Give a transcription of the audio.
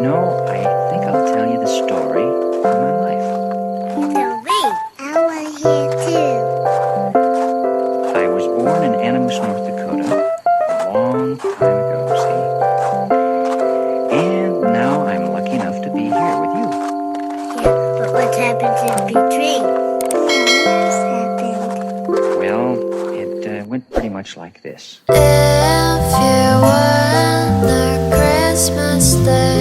You know, I think I'll tell you the story of my life. Tell me. I want to hear too. I was born in Animus, North Dakota, a long time ago, see? And now I'm lucky enough to be here with you. Yeah, but what happened in between? Yeah, what else happened? Well, it went pretty much like this. If you were on a Christmas day,